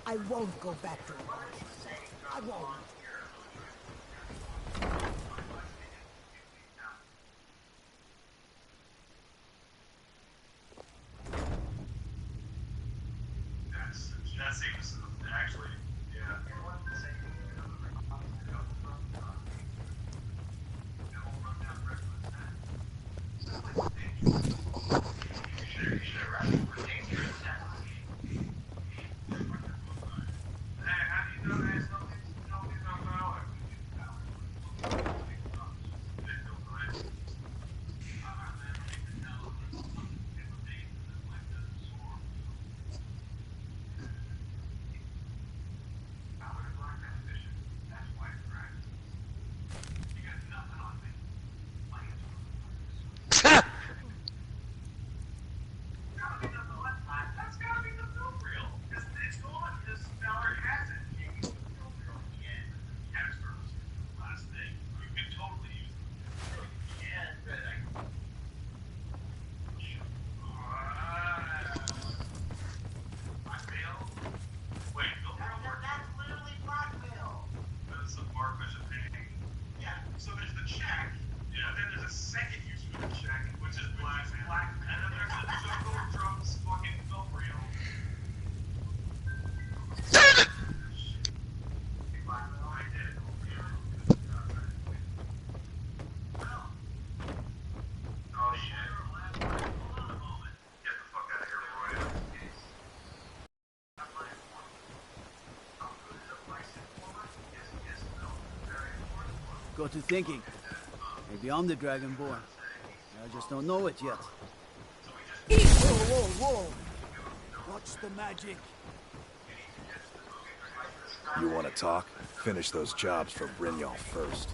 I won't go back to work. I won't. That seems actually, yeah. Got to thinking. Maybe I'm the Dragonborn. I just don't know it yet. Whoa, whoa, whoa! What's the magic? You want to talk? Finish those jobs for Brynjolf first.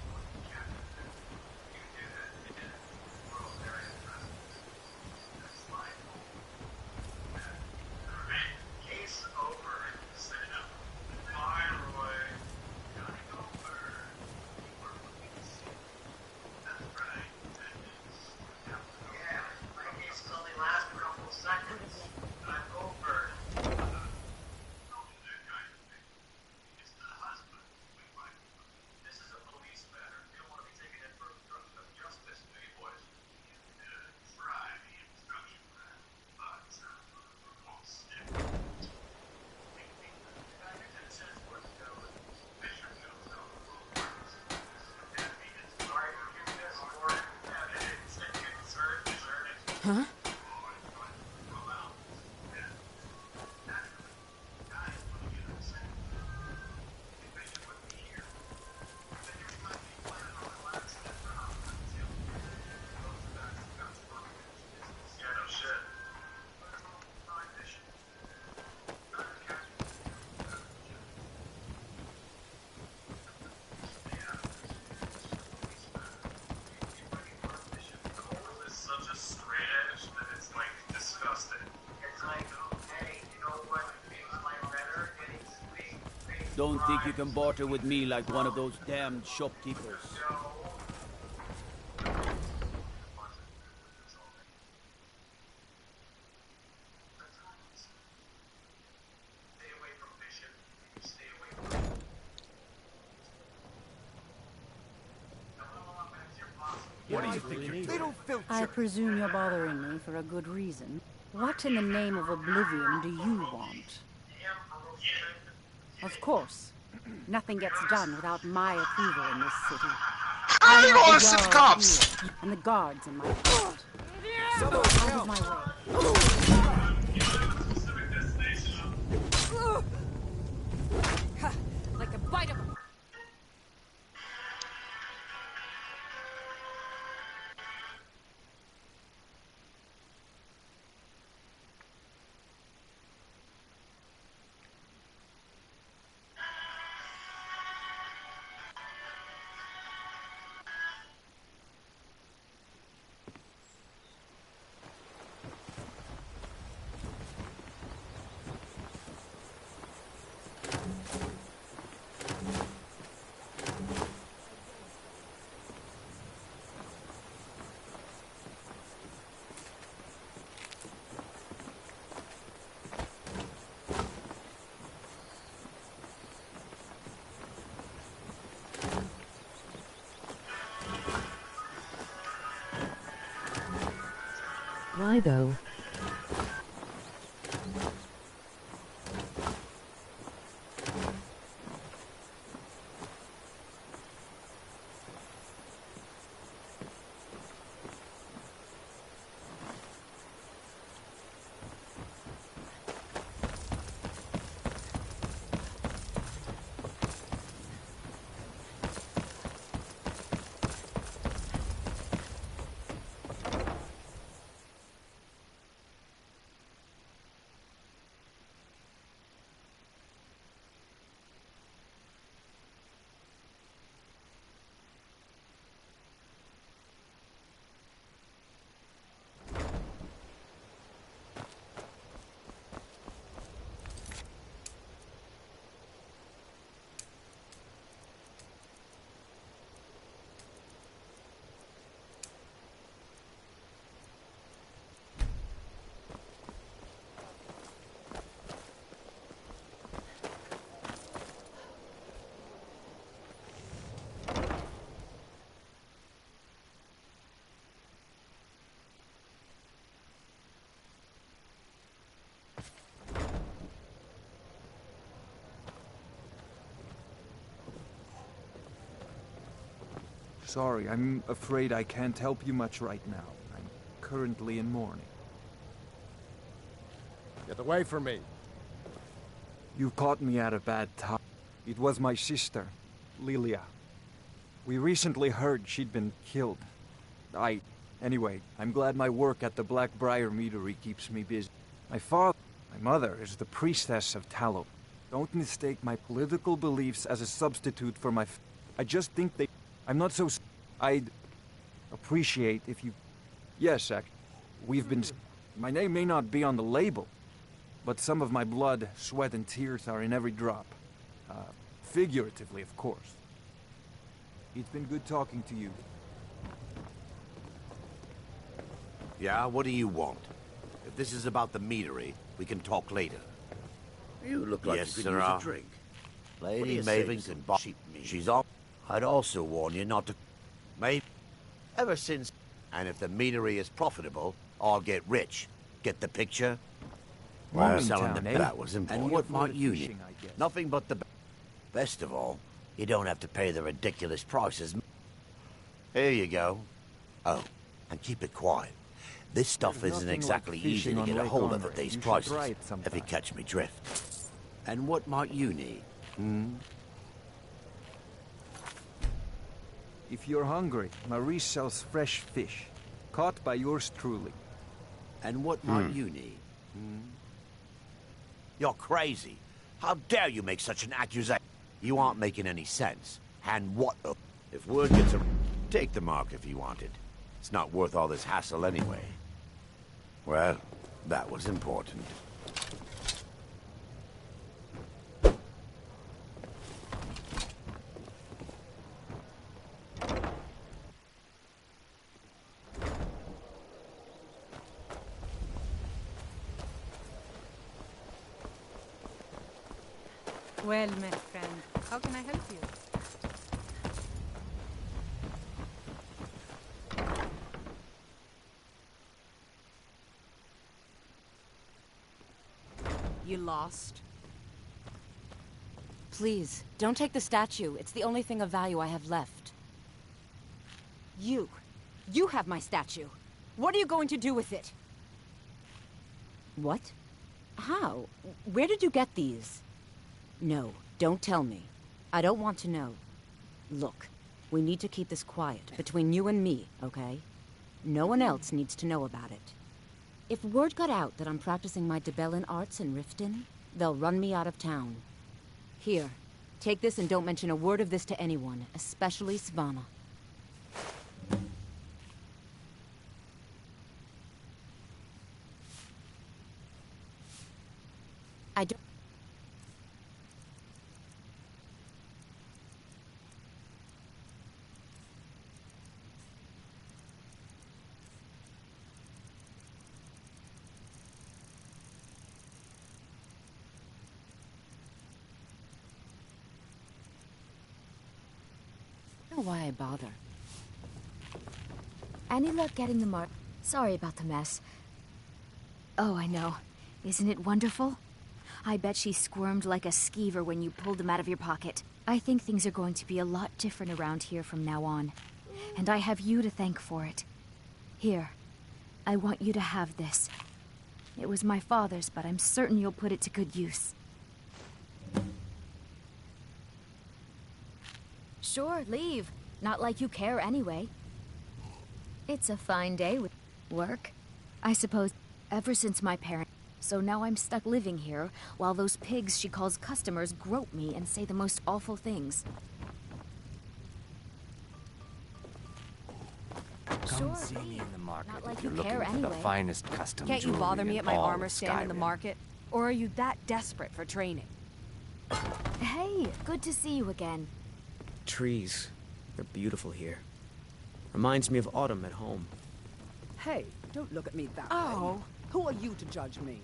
Huh? Don't think you can barter with me like one of those damned shopkeepers. What do you think you're doing? I presume you're bothering me for a good reason. What in the name of oblivion do you want? Of course. Nothing gets done without my approval in this city. I don't have want the to sit the Jarl cops! here, and the guards in my heart. Out of my way. Like a bite of... Why though? Sorry, I'm afraid I can't help you much right now. I'm currently in mourning. Get away from me. You caught me at a bad time. It was my sister, Lilia. We recently heard she'd been killed. Anyway, I'm glad my work at the Blackbriar Meadery keeps me busy. My mother, is the priestess of Tallow. Don't mistake my political beliefs as a substitute for my I just think I'm not so... I'd appreciate if you... Yes, we've been... My name may not be on the label, but some of my blood, sweat, and tears are in every drop. Figuratively, of course. It's been good talking to you. Yeah, what do you want? If this is about the meadery, we can talk later. You look like yes, you could use a drink. Lady Maven can buy sheep meat. She's off. I'd also warn you not to... Maybe... Ever since... And if the meadery is profitable, I'll get rich. Get the picture? Well, selling the that was important. And what might you need? Nothing but the... Best of all, you don't have to pay the ridiculous prices. Here you go. Oh, and keep it quiet. This stuff isn't exactly easy to get a hold of at these prices, if you catch me drift. And what might you need? If you're hungry, Marie sells fresh fish, caught by yours truly. And what might you need? You're crazy. How dare you make such an accusation? You aren't making any sense. And what the... If word gets around, take the mark if you want it. It's not worth all this hassle anyway. Well, that was important. Well, my friend, how can I help you? You lost? Please, don't take the statue. It's the only thing of value I have left. You have my statue. What are you going to do with it? What? How? Where did you get these? No, don't tell me. I don't want to know. Look, we need to keep this quiet, between you and me, okay? No one else needs to know about it. If word got out that I'm practicing my Debellan arts in Riften, they'll run me out of town. Here, take this and don't mention a word of this to anyone, especially Svanna. I don't... I don't know why I bother. Any luck getting the mark? Sorry about the mess. Oh, I know. Isn't it wonderful? I bet she squirmed like a skeever when you pulled them out of your pocket. I think things are going to be a lot different around here from now on. And I have you to thank for it. Here, I want you to have this. It was my father's, but I'm certain you'll put it to good use. Sure, leave. Not like you care anyway. It's a fine day with work, I suppose, ever since my parents. So now I'm stuck living here, while those pigs she calls customers grope me and say the most awful things. Come see me in the market. Not like if you're you looking care for the anyway. finest custom Can't you jewelry bother me in at my all armor of stand in the Skyrun. market? Or are you that desperate for training? Hey, good to see you again. Trees. They're beautiful here. Reminds me of autumn at home. Hey, don't look at me that way. Oh. Who are you to judge me?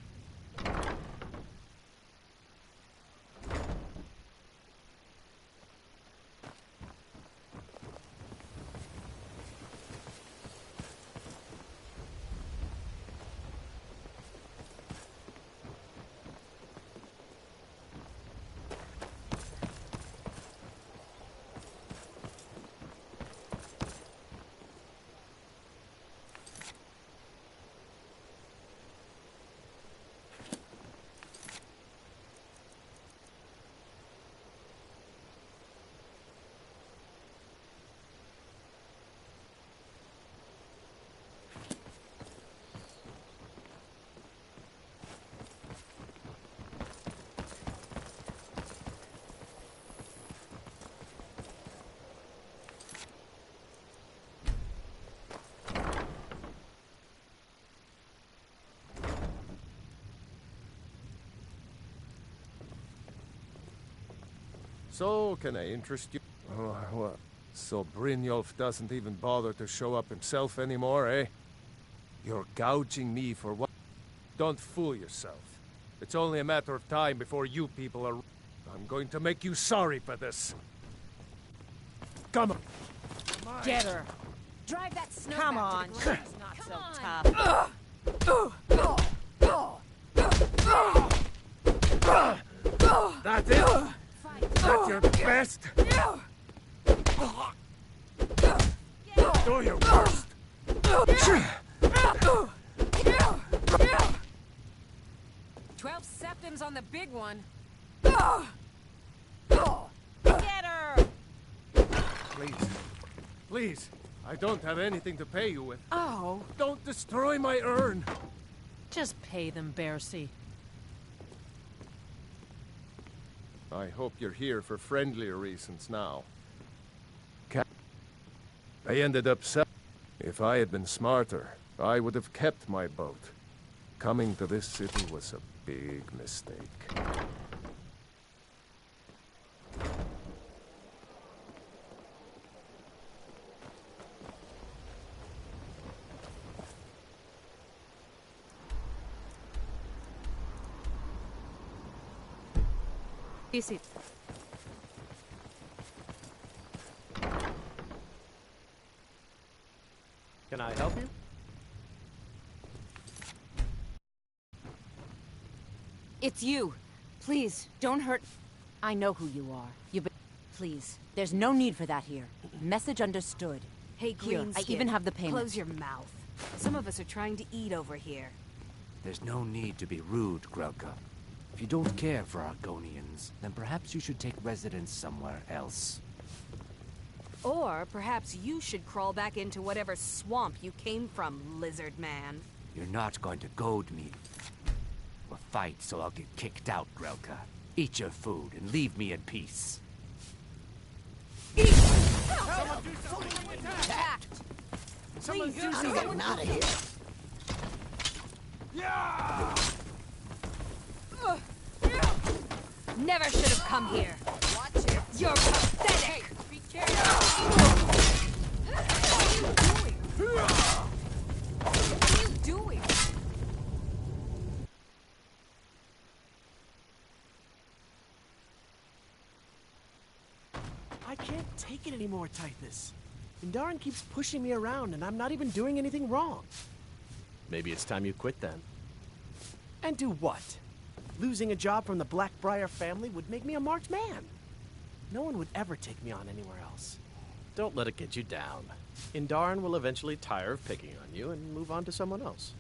So, can I interest you? Oh, what? So Brynjolf doesn't even bother to show up himself anymore, eh? You're gouging me for what? Don't fool yourself. It's only a matter of time before you people are... I'm going to make you sorry for this. Come on. Get her. Drive that snow Come back on. to the ground. She's not Come so on. tough. That's it? That's your best? Do your worst. 12 septims on the big one. Get her! Please. Please. I don't have anything to pay you with. Oh. Don't destroy my urn. Just pay them, Bercy. I hope you're here for friendlier reasons now. I ended up If I had been smarter, I would have kept my boat. Coming to this city was a big mistake. Is it? Can I help you? It's you. Please, don't hurt... I know who you are. Please, there's no need for that here. Message understood. Hey, Here, Queen I even have the payment. Close your mouth. Some of us are trying to eat over here. There's no need to be rude, Grelka. If you don't care for Argonians, then perhaps you should take residence somewhere else. Or perhaps you should crawl back into whatever swamp you came from, lizard man. You're not going to goad me. We'll fight so I'll get kicked out, Grelka. Eat your food and leave me in peace. Someone do something! Someone do something! I'm getting out of here! Yeah! Never should have come here. Watch it. You're pathetic. Be careful. What are you doing? I can't take it anymore, Tithus. Indarin keeps pushing me around, and I'm not even doing anything wrong. Maybe it's time you quit then. And do what? Losing a job from the Blackbriar family would make me a marked man. No one would ever take me on anywhere else. Don't let it get you down. Indarin will eventually tire of picking on you and move on to someone else.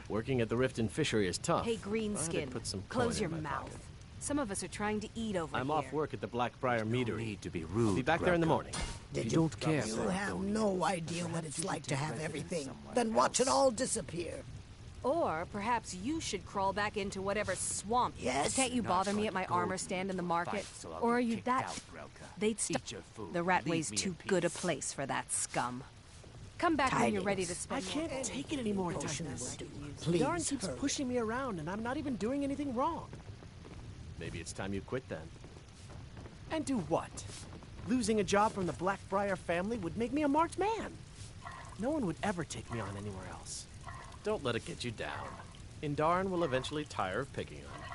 Working at the Rift and Fishery is tough. Hey, Greenskin, Put some close coin your in my mouth. pocket. Some of us are trying to eat over I'm here. off work at the Blackbriar Meadery. No need to be rude. I'll be back there in the morning. If you don't care You for have Argonians, no idea what it's like to have everything. Then watch it all disappear. Or perhaps you should crawl back into whatever swamp. Yes? Can't you Not bother me for at my gold armor stand in the market? fight, so I'll Or be are you kicked that... out, Grelka. They'd stop. Eat your food. The Rat Leave Way's me too in good a peace. place for that scum. Come back when you're ready to I spend can't take it anymore, Titus. Please, Indarin keeps hurry. pushing me around, and I'm not even doing anything wrong. Maybe it's time you quit then. And do what? Losing a job from the Blackbriar family would make me a marked man. No one would ever take me on anywhere else. Don't let it get you down. Indarin will eventually tire of picking on you.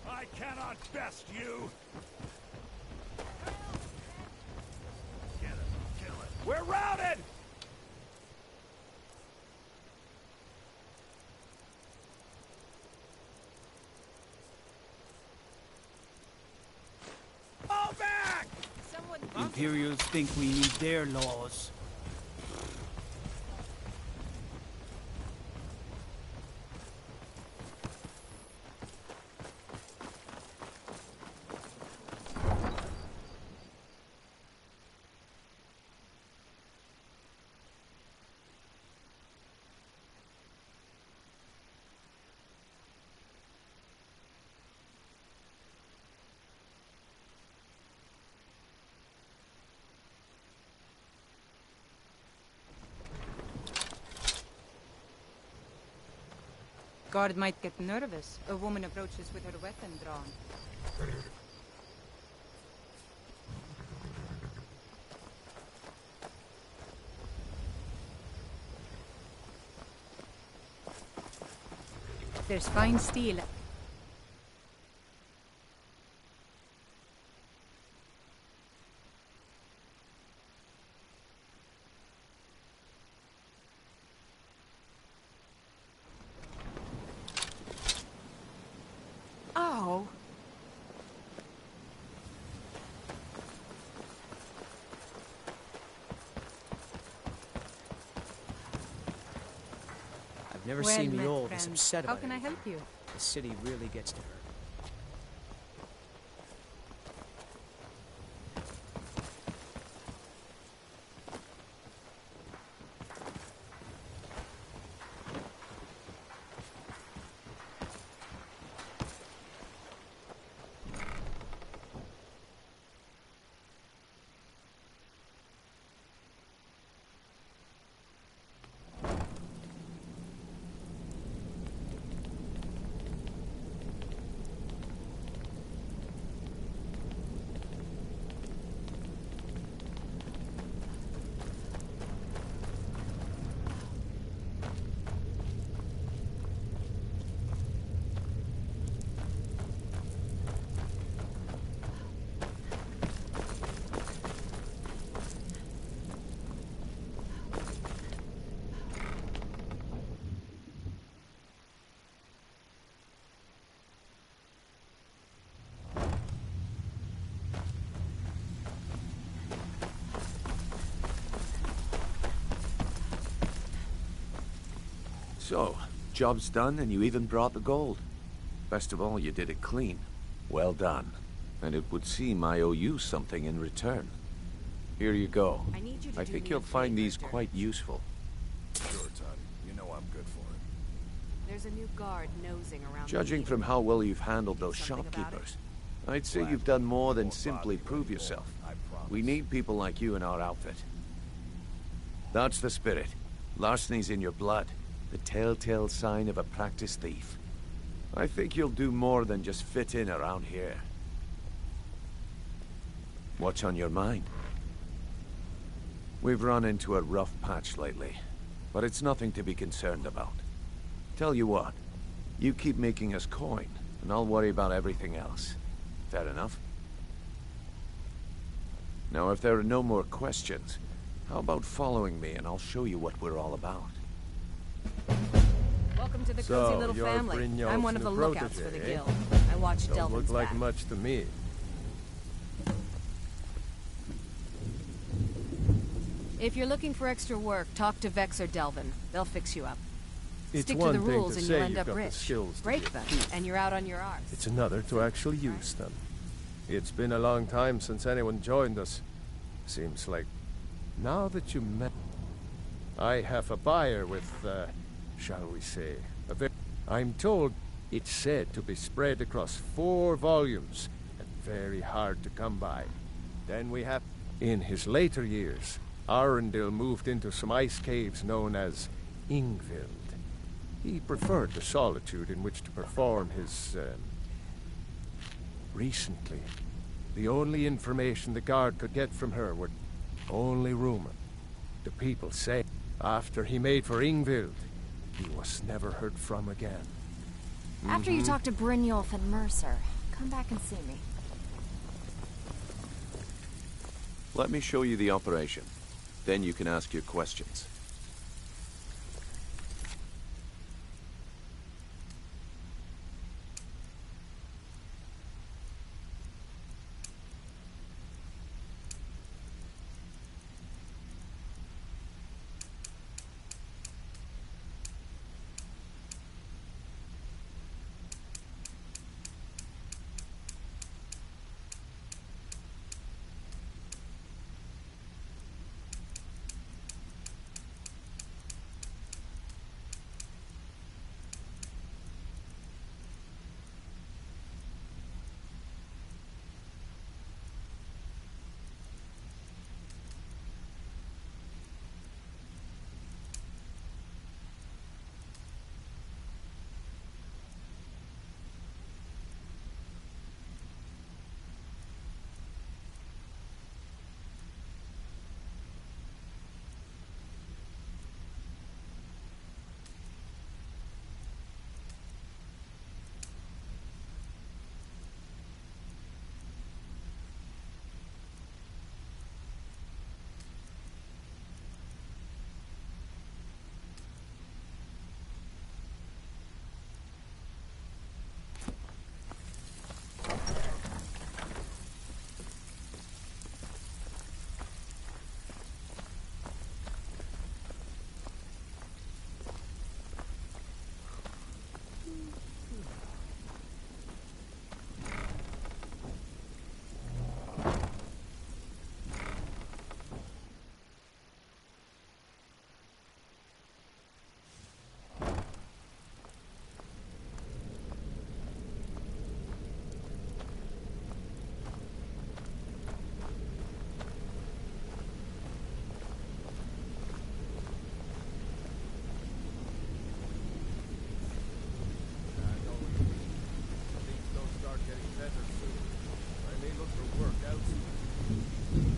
I cannot best you! Get him, kill him. We're routed! Fall back! Imperials think we need their laws. Guard might get nervous. A woman approaches with her weapon drawn. There's fine steel. Ow! I've never Well seen met, Mjolnir this friend. upset How about can I anything. help you? The city really gets to her. So, job's done and you even brought the gold. Best of all, you did it clean. Well done. And it would seem I owe you something in return. Here you go. I need you to I do think me you'll a find favor, these Dirk. quite useful. Sure, Toddy. You know I'm good for it. There's a new guard nosing around. Judging the from how well you've handled those something about it? shopkeepers, I'd say you've done more than simply prove yourself. We need people like you in our outfit. That's the spirit. Larceny's in your blood. The telltale sign of a practiced thief. I think you'll do more than just fit in around here. What's on your mind? We've run into a rough patch lately, but it's nothing to be concerned about. Tell you what, you keep making us coin, and I'll worry about everything else. Fair enough? Now, if there are no more questions, how about following me and I'll show you what we're all about? Welcome to the So, cozy little you're family. Brynjolf's I'm one of the new lookouts protege, for the eh? guild. I watch Don't Delvin's look like back. much to me. If you're looking for extra work, talk to Vex or Delvin. They'll fix you up. It's Stick to one the thing rules to and say you'll end you've up got the rich. skills to Break be a them, thief. and you're out on your arse. It's another to actually use them. It's been a long time since anyone joined us. Seems like now that you met... I have a buyer with, shall we say, I'm told it's said to be spread across 4 volumes and very hard to come by. Then we have... In his later years, Arundel moved into some ice caves known as Ingvild. He preferred the solitude in which to perform his, Recently, the only information the guard could get from her were only rumor. The people say after he made for Ingvild, he was never heard from again. After you talk to Brynjolf and Mercer, come back and see me. Let me show you the operation. Then you can ask your questions.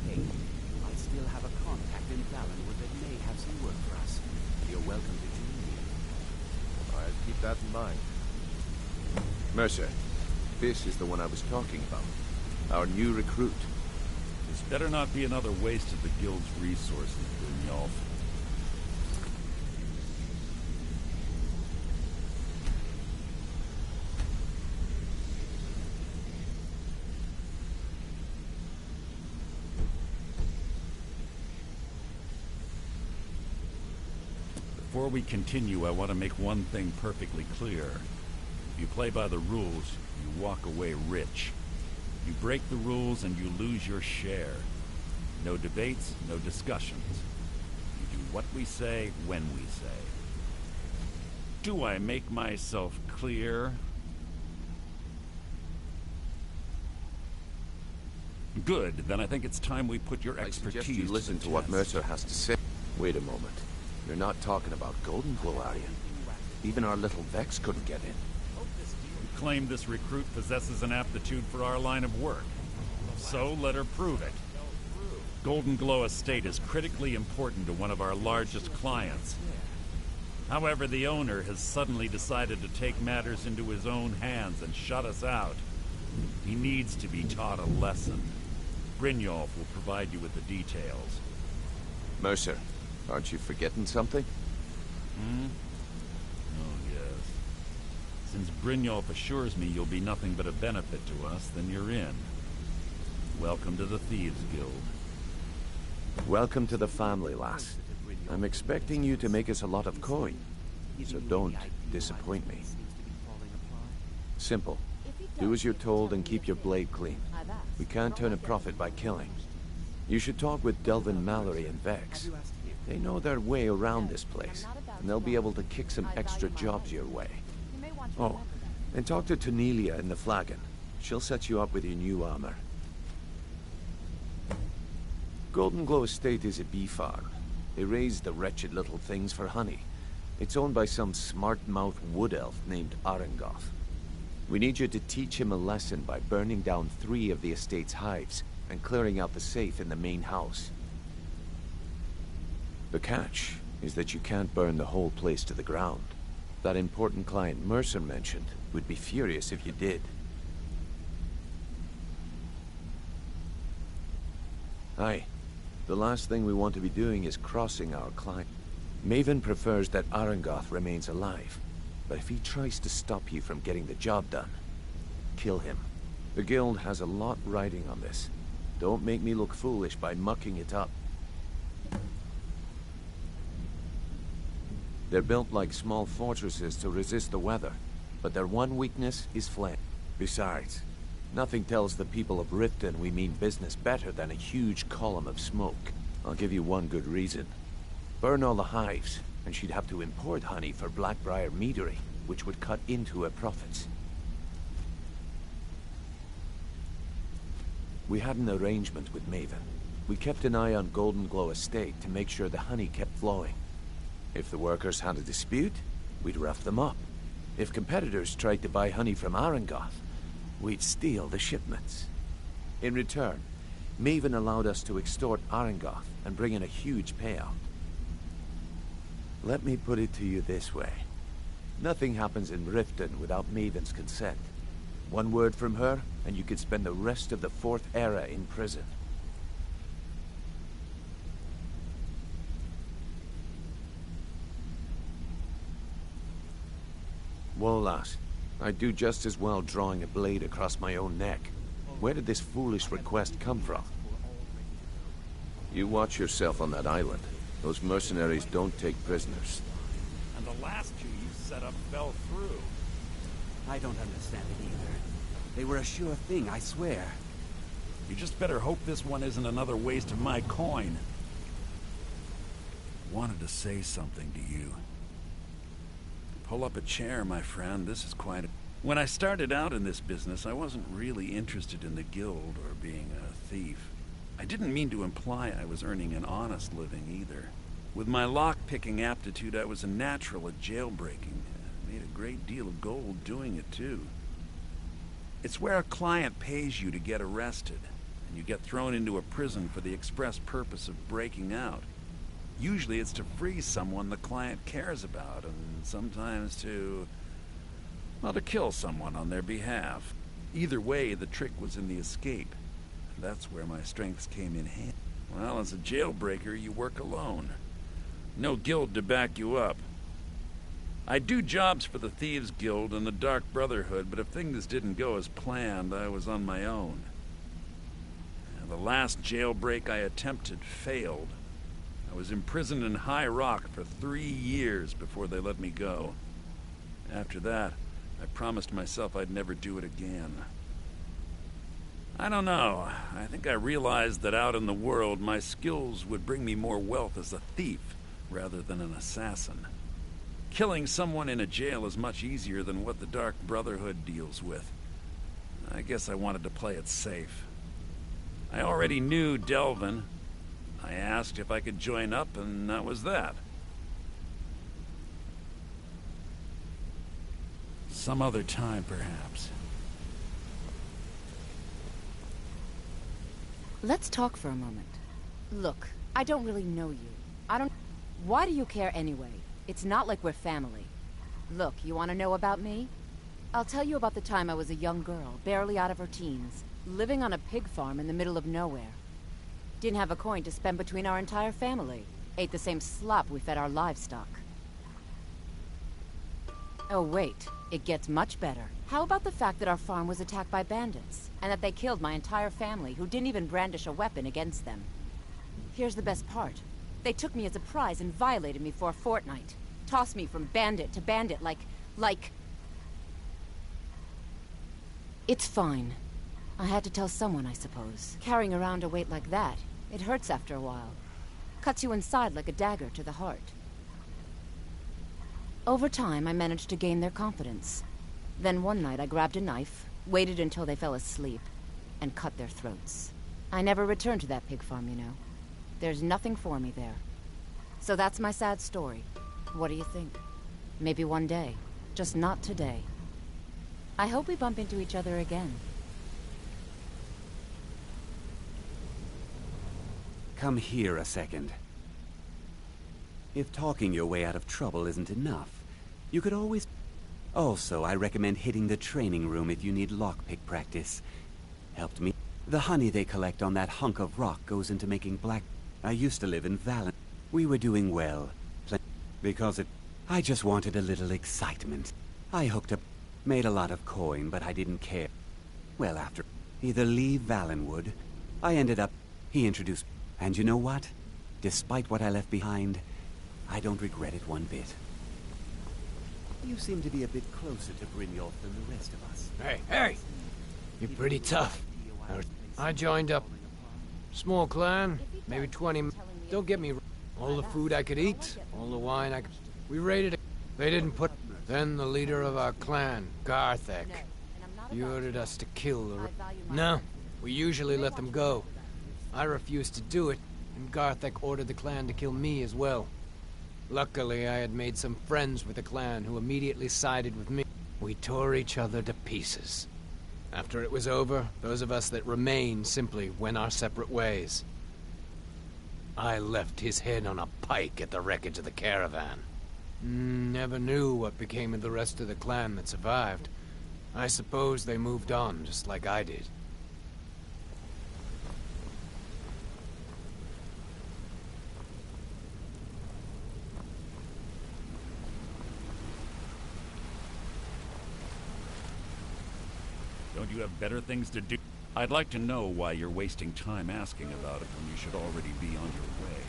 Hey, I still have a contact in Valenwood that may have some work for us. You're welcome to join me. I'll keep that in mind. Mercer, this is the one I was talking about. Our new recruit. This better not be another waste of the guild's resources, Brynjolf. Before we continue, I want to make one thing perfectly clear. If you play by the rules, you walk away rich. You break the rules and you lose your share. No debates, no discussions. You do what we say, when we say. Do I make myself clear? Good, then I think it's time we put your expertise I suggest you listen to what test. Mercer has to say. Wait a moment. You're not talking about Golden Glow, are you? Even our little Vex couldn't get in. You claim this recruit possesses an aptitude for our line of work. So let her prove it. Golden Glow Estate is critically important to one of our largest clients. However, the owner has suddenly decided to take matters into his own hands and shut us out. He needs to be taught a lesson. Brynjolf will provide you with the details. Mercer, aren't you forgetting something? Oh, yes. Since Brynjolf assures me you'll be nothing but a benefit to us, then you're in. Welcome to the Thieves Guild. Welcome to the family, lass. I'm expecting you to make us a lot of coin, so don't disappoint me. Simple. Do as you're told and keep your blade clean. We can't turn a profit by killing. You should talk with Delvin, Mallory, and Vex. They know their way around this place, and they'll be able to kick some extra jobs your way. Oh, and talk to Tonelia in the Flagon. She'll set you up with your new armor. Golden Glow Estate is a bee farm. They raise the wretched little things for honey. It's owned by some smart-mouthed wood elf named Arengoth. We need you to teach him a lesson by burning down 3 of the estate's hives and clearing out the safe in the main house. The catch is that you can't burn the whole place to the ground. That important client Mercer mentioned would be furious if you did. Aye. The last thing we want to be doing is crossing our client. Maven prefers that Arengoth remains alive, but if he tries to stop you from getting the job done, kill him. The guild has a lot riding on this. Don't make me look foolish by mucking it up. They're built like small fortresses to resist the weather, but their one weakness is flame. Besides, nothing tells the people of Riften we mean business better than a huge column of smoke. I'll give you one good reason. Burn all the hives, and she'd have to import honey for Blackbriar meadery, which would cut into her profits. We had an arrangement with Maven. We kept an eye on Golden Glow Estate to make sure the honey kept flowing. If the workers had a dispute, we'd rough them up. If competitors tried to buy honey from Arengoth, we'd steal the shipments. In return, Maven allowed us to extort Arengoth and bring in a huge payout. Let me put it to you this way. Nothing happens in Riften without Maven's consent. One word from her, and you could spend the rest of the 4th Era in prison. Whoa, lass. I'd do just as well drawing a blade across my own neck. Where did this foolish request come from? You watch yourself on that island. Those mercenaries don't take prisoners. And the last 2 you set up fell through. I don't understand it either. They were a sure thing, I swear. You just better hope this one isn't another waste of my coin. I wanted to say something to you. Pull up a chair, my friend. This is quite a... When I started out in this business, I wasn't really interested in the guild or being a thief. I didn't mean to imply I was earning an honest living either. With my lock-picking aptitude, I was a natural at jailbreaking. I made a great deal of gold doing it, too. It's where a client pays you to get arrested, and you get thrown into a prison for the express purpose of breaking out. Usually it's to free someone the client cares about, and sometimes to kill someone on their behalf. Either way, the trick was in the escape. And that's where my strengths came in handy. Well, as a jailbreaker, you work alone. No guild to back you up. I do jobs for the Thieves Guild and the Dark Brotherhood, but if things didn't go as planned, I was on my own. And the last jailbreak I attempted failed. I was imprisoned in High Rock for 3 years before they let me go. After that, I promised myself I'd never do it again. I don't know. I think I realized that out in the world, my skills would bring me more wealth as a thief rather than an assassin. Killing someone in a jail is much easier than what the Dark Brotherhood deals with. I guess I wanted to play it safe. I already knew Delvin. I asked if I could join up, and that was that. Some other time, perhaps. Let's talk for a moment. Look, I don't really know you. Why do you care anyway? It's not like we're family. Look, you want to know about me? I'll tell you about the time I was a young girl, barely out of her teens, living on a pig farm in the middle of nowhere. Didn't have a coin to spend between our entire family. Ate the same slop we fed our livestock. Oh wait, it gets much better. How about the fact that our farm was attacked by bandits, and that they killed my entire family who didn't even brandish a weapon against them? Here's the best part. They took me as a prize and violated me for a fortnight. Tossed me from bandit to bandit like... It's fine. I had to tell someone, I suppose. Carrying around a weight like that, it hurts after a while. Cuts you inside like a dagger to the heart. Over time, I managed to gain their confidence. Then one night I grabbed a knife, waited until they fell asleep, and cut their throats. I never returned to that pig farm, you know. There's nothing for me there. So that's my sad story. What do you think? Maybe one day. Just not today. I hope we bump into each other again. Come here a second. If talking your way out of trouble isn't enough, you could always... Also, I recommend hitting the training room if you need lockpick practice. Helped me. The honey they collect on that hunk of rock goes into making black... I used to live in Valen. We were doing well. Because I just wanted a little excitement. I hooked up... Made a lot of coin, but I didn't care. Well, after... Either leave Valenwood... I ended up... He introduced... And you know what? Despite what I left behind, I don't regret it one bit. You seem to be a bit closer to Brynjolf than the rest of us. Hey! You're pretty tough. I joined up. Small clan, maybe 20... Don't get me wrong. All the food I could eat, all the wine I could... We raided it. They didn't put... Then the leader of our clan, Garthek, he ordered us to kill the... No, we usually let them go. I refused to do it, and Garthek ordered the clan to kill me as well. Luckily, I had made some friends with the clan who immediately sided with me. We tore each other to pieces. After it was over, those of us that remained simply went our separate ways. I left his head on a pike at the wreckage of the caravan. Never knew what became of the rest of the clan that survived. I suppose they moved on, just like I did. Don't you have better things to do? I'd like to know why you're wasting time asking about it when you should already be on your way.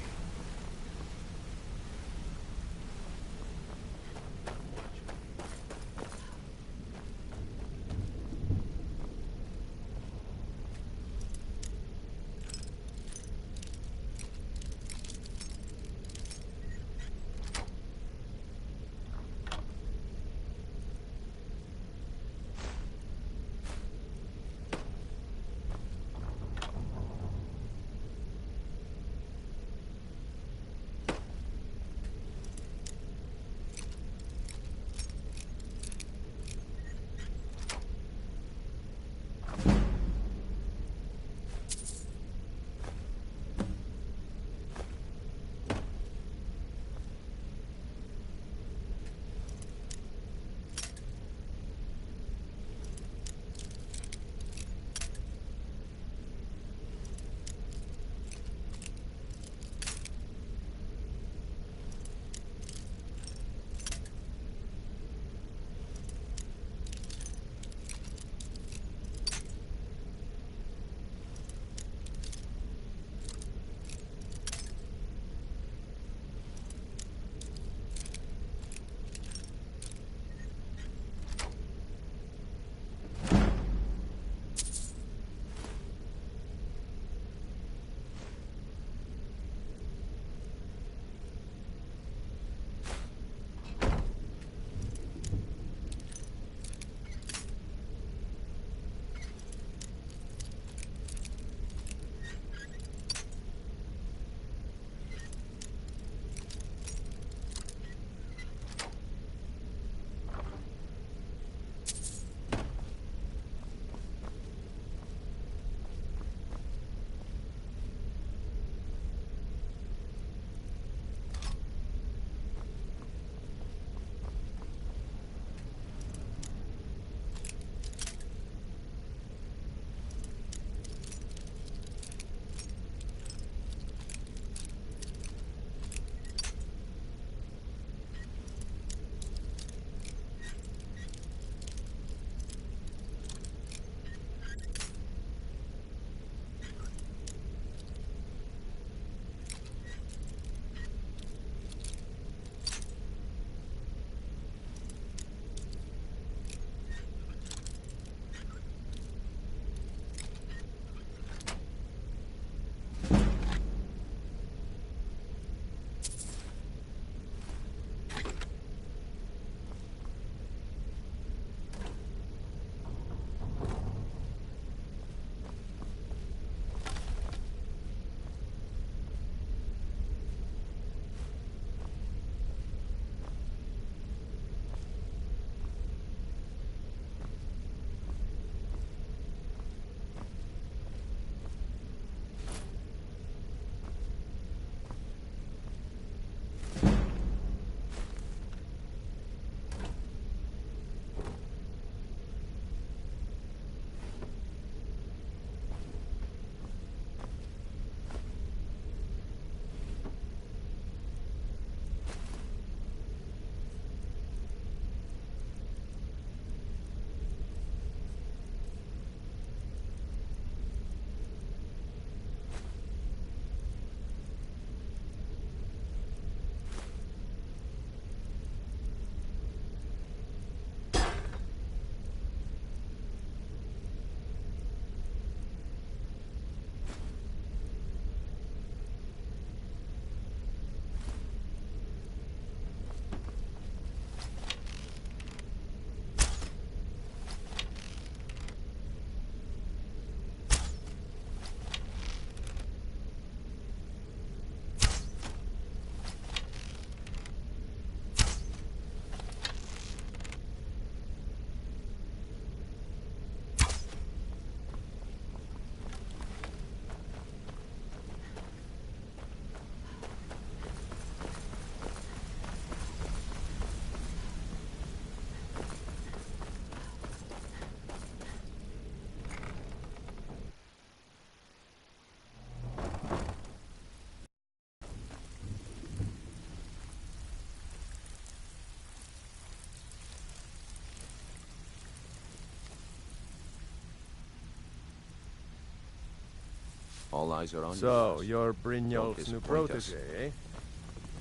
All eyes are on you. So, you're Brynjolf's new disappoint us. protege, eh?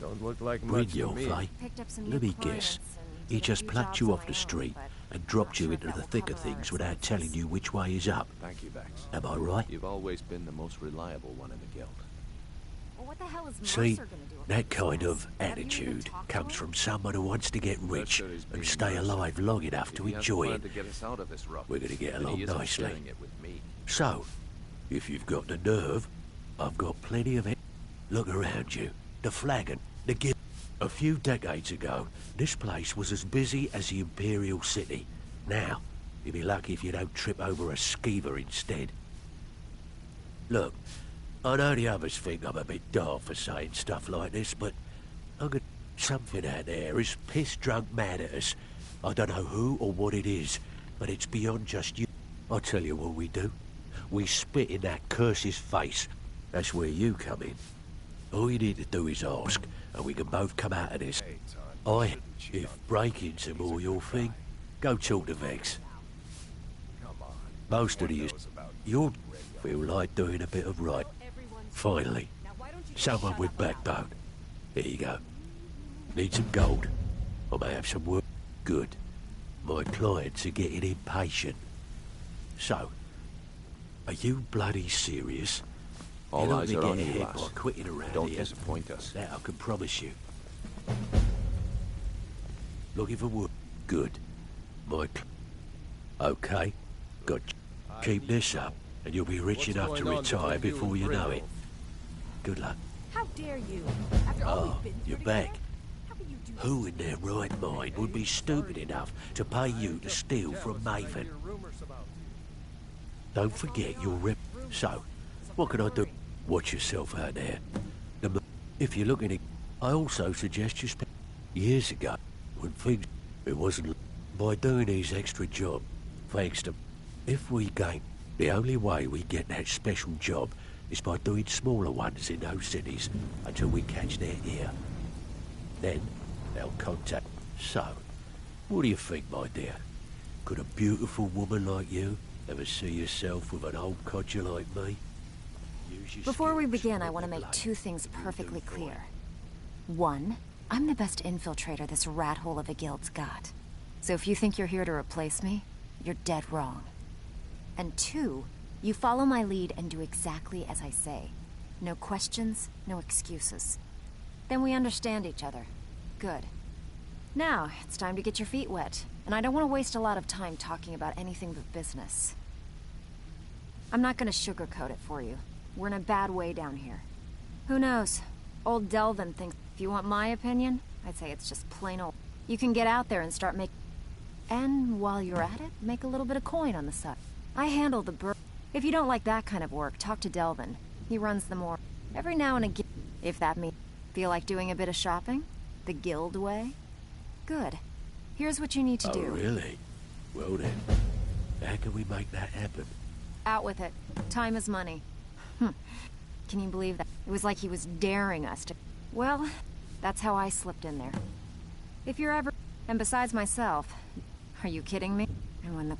Don't look like much to me. Brynjolf, eh? Let me guess. He just plucked you off the street and dropped you into the thick of things without telling you which way is up. Thank you, Vex. Am I right? You've always been the most reliable one in the guild. Well, what the hell is See, Mercer gonna do? that kind of attitude comes from someone who wants to get rich and stay alive long enough to enjoy it. We're going to get along nicely. So, if you've got the nerve, I've got plenty of it. Look around you. The flagon, the guild. A few decades ago, this place was as busy as the Imperial City. Now, you'll be lucky if you don't trip over a skeever instead. Look, I know the others think I'm a bit daft for saying stuff like this, but I'm gonna... Something out there is piss-drunk mad at us. I don't know who or what it is, but it's beyond just you. I'll tell you what we do. We spit in that curse's face. That's where you come in. All you need to do is ask, and we can both come out of this. If break-ins are more your thing, go talk to Vex. Most of you'll feel like doing a bit of right. Finally, someone with backbone. Here you go. Need some gold? I may have some work. Good. My clients are getting impatient. So, are you bloody serious? All eyes are on you, by lass. quitting around Don't here. disappoint us. That I can promise you. Looking for work? Good. Okay. Good. Keep this up, and you'll be rich enough to retire before you know it. Good luck. How dare you? After all we've been through You're together, back. Who in their right mind would be stupid enough to pay you to steal from Maven? Don't forget your rep. So, what can I do? Watch yourself out there. If you're looking at... I also suggest you spend... Years ago, when things... It wasn't... By doing these extra jobs, thanks to... If we gain... The only way we get that special job is by doing smaller ones in those cities until we catch their ear. Then, they'll contact... So, what do you think, my dear? Could a beautiful woman like you ever see yourself with an old codger like me? Before we begin, I want to make two things perfectly clear. One, I'm the best infiltrator this rat hole of a guild's got. So if you think you're here to replace me, you're dead wrong. And two, you follow my lead and do exactly as I say. No questions, no excuses. Then we understand each other. Good. Now, it's time to get your feet wet, and I don't want to waste a lot of time talking about anything but business. I'm not going to sugarcoat it for you. We're in a bad way down here. Who knows? Old Delvin thinks... If you want my opinion, I'd say it's just plain old. You can get out there and start making... And while you're at it, make a little bit of coin on the side. I handle the If you don't like that kind of work, talk to Delvin. He runs the more... Every now and again, if that means... Feel like doing a bit of shopping? The guild way? Good. Here's what you need to do. Oh, really? Well then, how can we make that happen? Out with it. Time is money. Can you believe that? It was like he was daring us to... Well, that's how I slipped in there. If you're ever... And besides myself, are you kidding me? And when the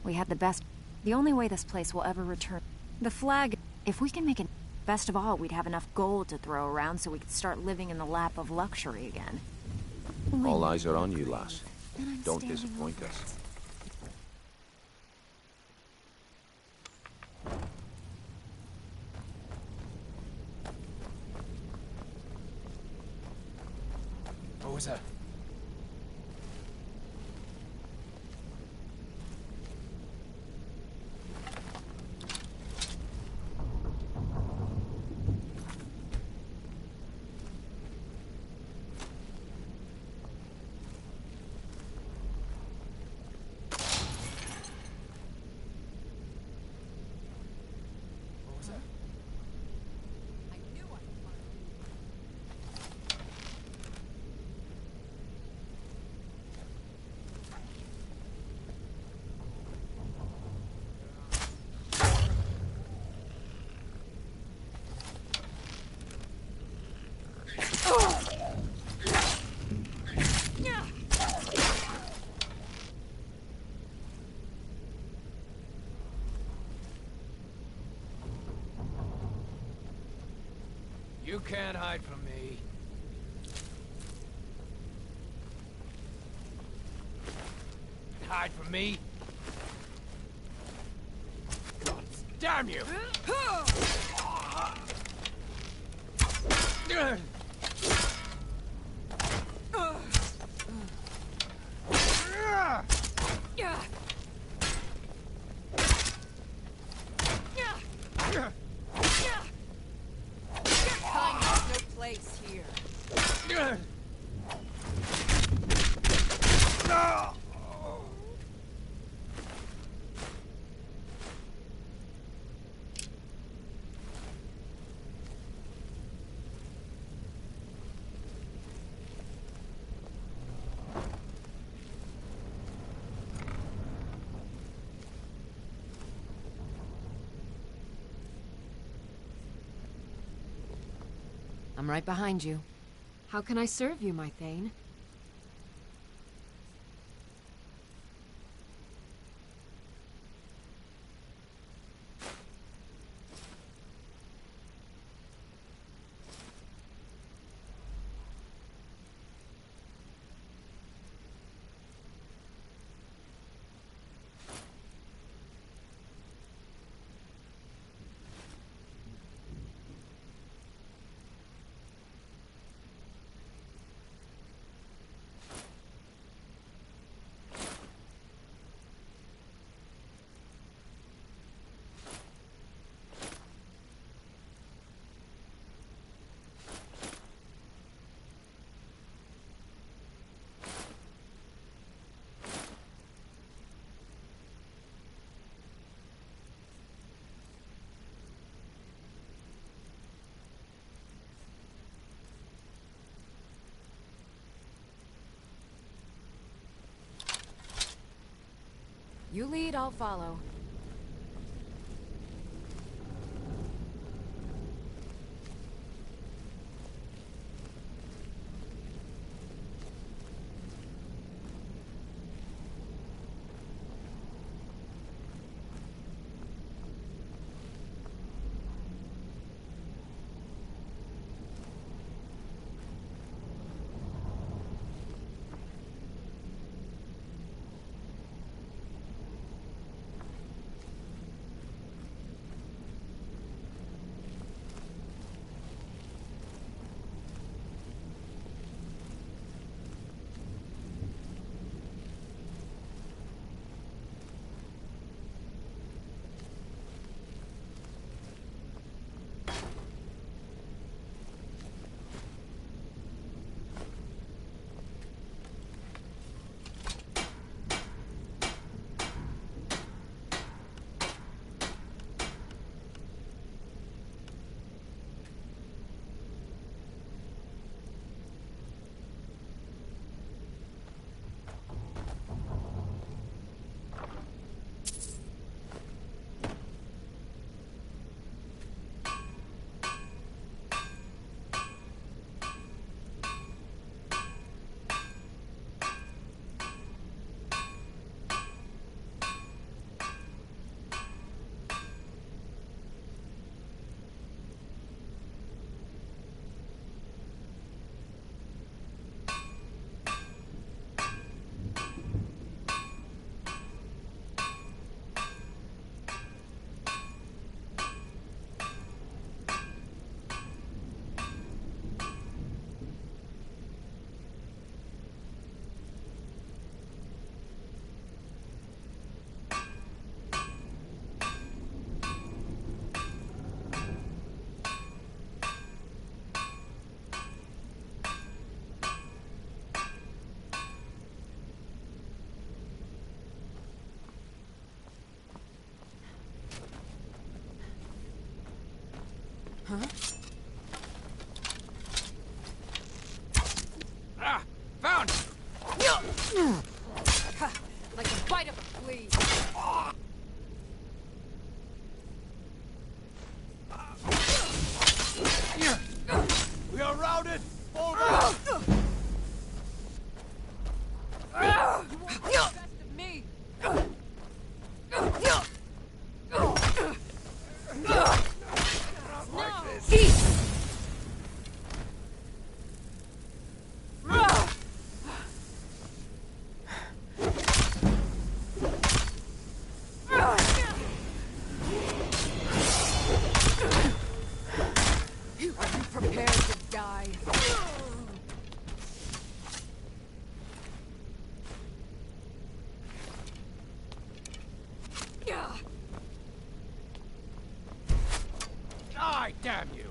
we had the best... The only way this place will ever return... The flag... If we can make it... Best of all, we'd have enough gold to throw around so we could start living in the lap of luxury again. All eyes are on you, lass. Don't disappoint us. What was that? You can't hide from me. Hide from me? God damn you! Kind has no place here. I'm right behind you. How can I serve you, my Thane? You lead, I'll follow. Huh? Ah! Found it! Like a bite of a flea. We are routed! Fall back! You won't get the best of me. No! Damn you!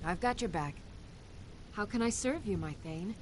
I've got your back. How can I serve you, my Thane?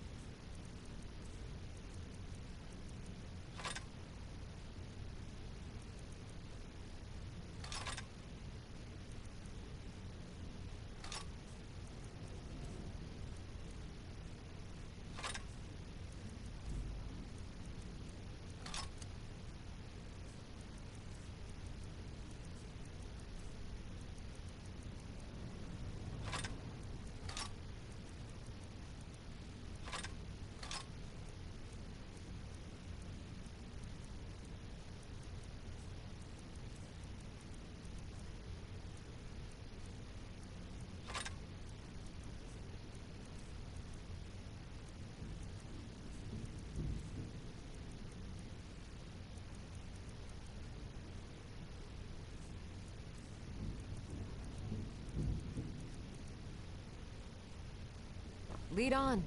Lead on.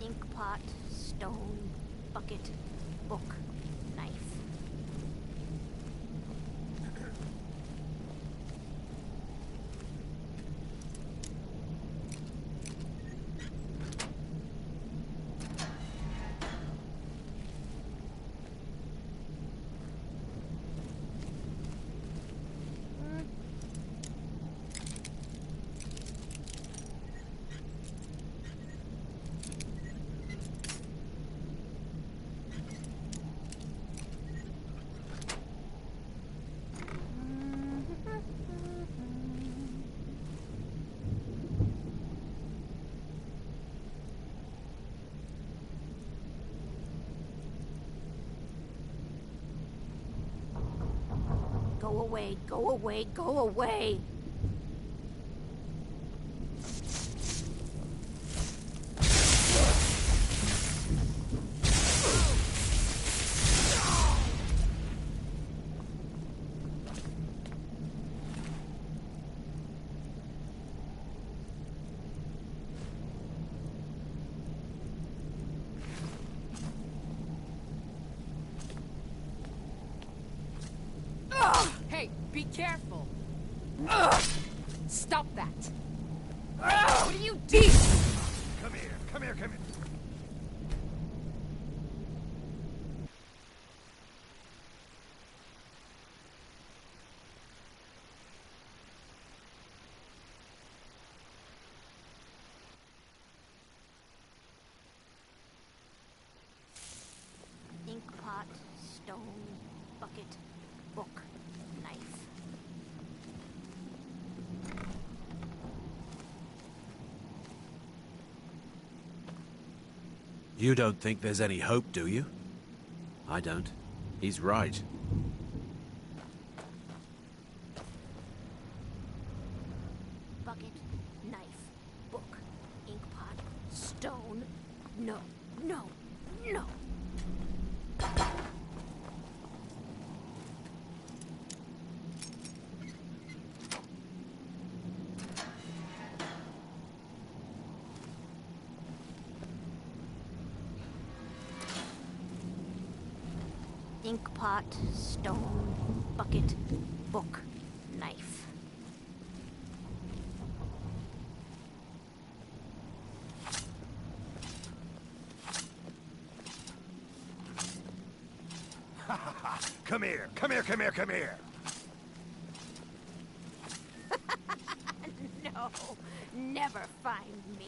Ink pot, stone, bucket, book, knife. Go away, go away, go away! Hey, be careful! Stop that! What are you doing? Come here, come here, come here. Bucket. Book. Knife. You don't think there's any hope, do you? I don't. He's right. Bucket. Knife. Book. Ink pot. Stone. No. No. No. Ink pot, stone, bucket, book, knife. Come here, come here, come here, come here. No, never find me.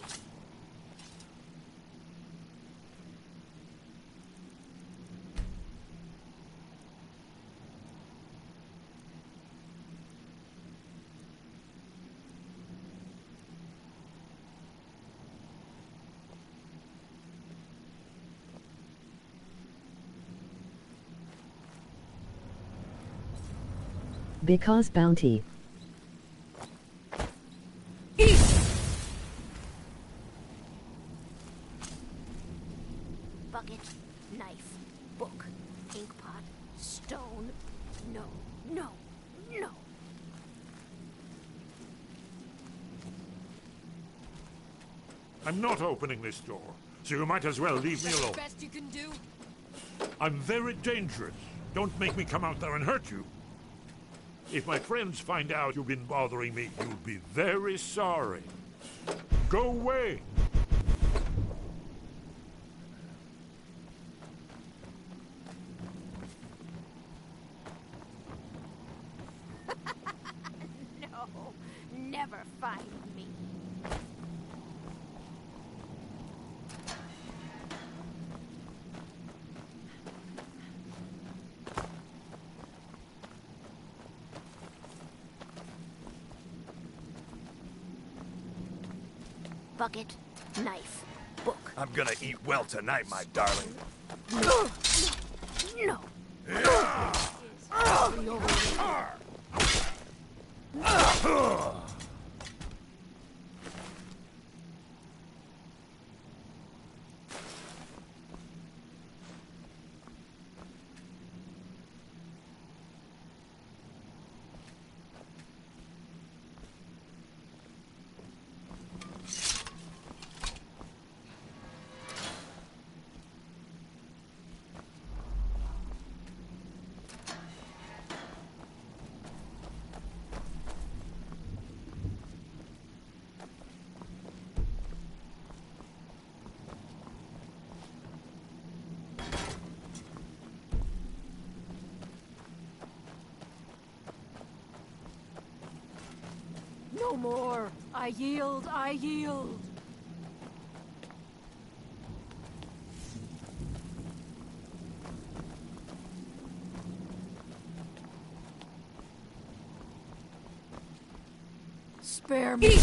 Because bounty. Bucket, knife, book, ink pot, stone. No, no, no. I'm not opening this door, so you might as well leave me alone. Best you can do. I'm very dangerous. Don't make me come out there and hurt you. If my friends find out you've been bothering me, you'll be very sorry. Go away. No, never find me. Bucket, knife, book. I'm gonna eat well tonight, my darling. No. No. No more. I yield, I yield. Spare me.